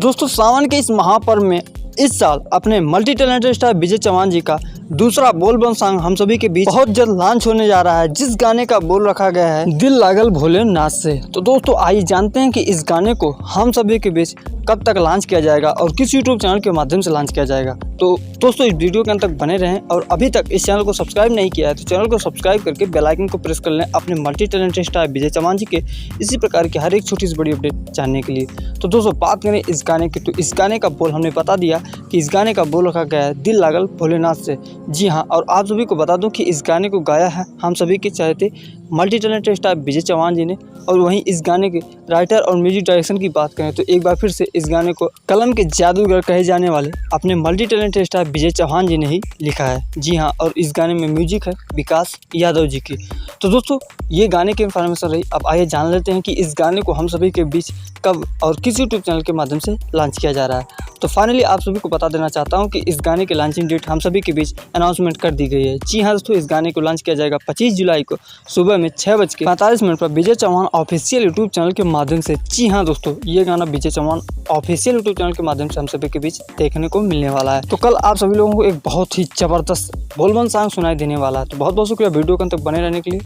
दोस्तों सावन के इस महापर्व में इस साल अपने मल्टी टैलेंटेड स्टार विजय चौहान जी का दूसरा बोल बम सॉन्ग हम सभी के बीच बहुत जल्द लॉन्च होने जा रहा है, जिस गाने का बोल रखा गया है दिल लागल भोलेनाथ से। तो दोस्तों आइए जानते हैं कि इस गाने को हम सभी के बीच कब तक लॉन्च किया जाएगा और किस यूट्यूब चैनल के माध्यम से लॉन्च किया जाएगा। तो दोस्तों इस वीडियो के अंत तक बने रहें और अभी तक इस चैनल को सब्सक्राइब नहीं किया है तो चैनल को सब्सक्राइब करके बेल आइकन को प्रेस कर लें अपने मल्टी टैलेंटेड स्टार विजय चौहान जी के इसी प्रकार की हर एक छोटी सी बड़ी अपडेट जानने के लिए। तो दोस्तों बात करें इस गाने की, तो इस गाने का बोल हमने बता दिया कि इस गाने का बोल रखा गया है दिल लागल भोलेनाथ से। जी हाँ, और आप सभी को बता दूं कि इस गाने को गाया है हम सभी के चाहते मल्टी टैलेंटेड स्टार विजय चौहान जी ने। और वहीं इस गाने के राइटर और म्यूजिक डायरेक्शन की बात करें तो एक बार फिर से इस गाने को कलम के जादूगर कहे जाने वाले अपने मल्टी टैलेंटेड स्टार विजय चौहान जी ने ही लिखा है। जी हाँ, और इस गाने में म्यूजिक है विकास यादव जी की। तो दोस्तों ये गाने की इन्फॉर्मेशन रही। अब आइए जान लेते हैं कि इस गाने को हम सभी के बीच कब और किस यूट्यूब चैनल के माध्यम से लॉन्च किया जा रहा है। तो फाइनली आप सभी को बता देना चाहता हूं कि इस गाने की लॉन्चिंग डेट हम सभी के बीच अनाउंसमेंट कर दी गई है। जी हाँ दोस्तों, इस गाने को लॉन्च किया जाएगा 25 जुलाई को सुबह में 6:45 पर विजय चौहान ऑफिशियल यूट्यूब चैनल के माध्यम से। जी हाँ दोस्तों, ये गाना विजय चौहान ऑफिशियल यूट्यूब चैनल के माध्यम से हम सभी के बीच देखने को मिलने वाला है। तो कल आप सभी लोगों को एक बहुत ही जबरदस्त बोल बम सॉन्ग सुनाई देने वाला है। तो बहुत बहुत शुक्रिया वीडियो के अंत तक बने रहने के लिए।